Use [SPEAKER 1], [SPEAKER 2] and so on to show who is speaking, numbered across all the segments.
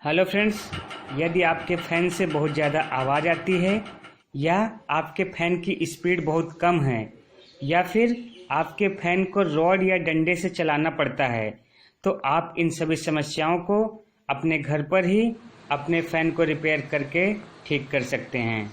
[SPEAKER 1] Hello friends, यदि आपके fan से बहुत ज़्यादा आवाज़ आती है या आपके फ़ैन की स्पीड बहुत कम है या फिर आपके फ़ैन को रॉड या डंडे से चलाना पड़ता है, तो आप इन सभी समस्याओं को अपने घर पर ही अपने फ़ैन को रिपेयर करके ठीक कर सकते हैं।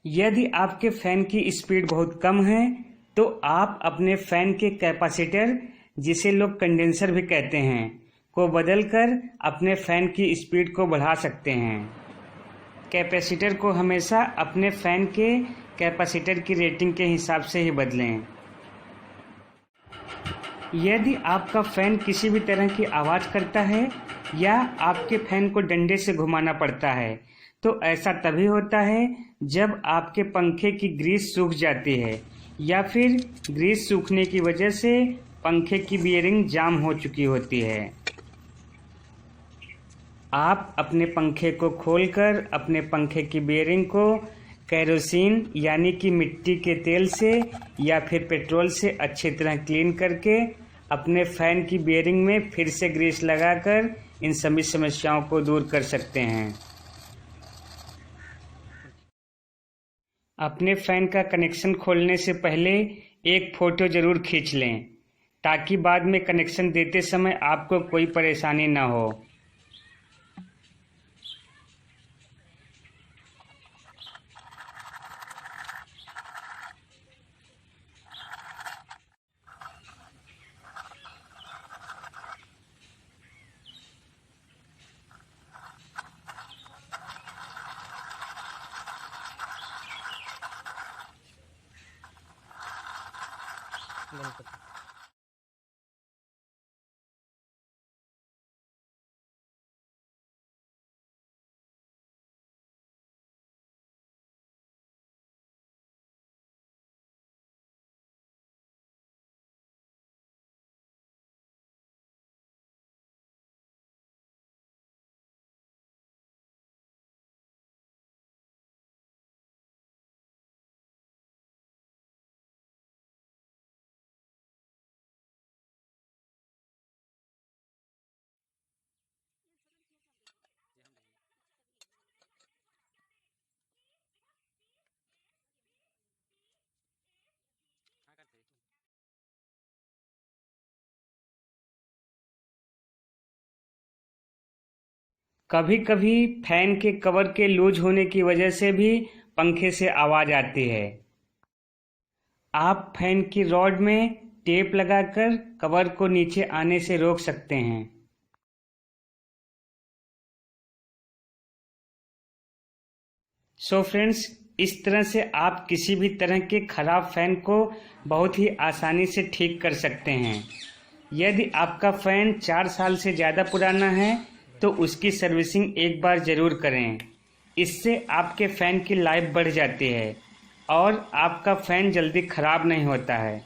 [SPEAKER 1] यदि आपके फ़ैन की स्पीड बहुत कम है तो आप अपने फ़ैन के कैपेसिटर, जिसे लोग कंडेंसर भी कहते हैं, को बदलकर अपने फ़ैन की स्पीड को बढ़ा सकते हैं। कैपेसिटर को हमेशा अपने फ़ैन के कैपेसिटर की रेटिंग के हिसाब से ही बदलें। यदि आपका फ़ैन किसी भी तरह की आवाज़ करता है या आपके फ़ैन को डंडे से घुमाना पड़ता है, तो ऐसा तभी होता है जब आपके पंखे की ग्रीस सूख जाती है या फिर ग्रीस सूखने की वजह से पंखे की बियरिंग जाम हो चुकी होती है। आप अपने पंखे को खोलकर अपने पंखे की बियरिंग को केरोसिन यानी कि मिट्टी के तेल से या फिर पेट्रोल से अच्छी तरह क्लीन करके अपने फ़ैन की बियरिंग में फिर से ग्रीस लगाकर इन सभी समस्याओं को दूर कर सकते हैं। अपने फ़ैन का कनेक्शन खोलने से पहले एक फ़ोटो ज़रूर खींच लें ताकि बाद में कनेक्शन देते समय आपको कोई परेशानी न हो। कभी कभी फैन के कवर के लूज होने की वजह से भी पंखे से आवाज़ आती है। आप फैन की रॉड में टेप लगाकर कवर को नीचे आने से रोक सकते हैं। सो फ्रेंड्स, इस तरह से आप किसी भी तरह के खराब फैन को बहुत ही आसानी से ठीक कर सकते हैं। यदि आपका फ़ैन 4 साल से ज़्यादा पुराना है तो उसकी सर्विसिंग एक बार ज़रूर करें। इससे आपके फ़ैन की लाइफ बढ़ जाती है और आपका फ़ैन जल्दी ख़राब नहीं होता है।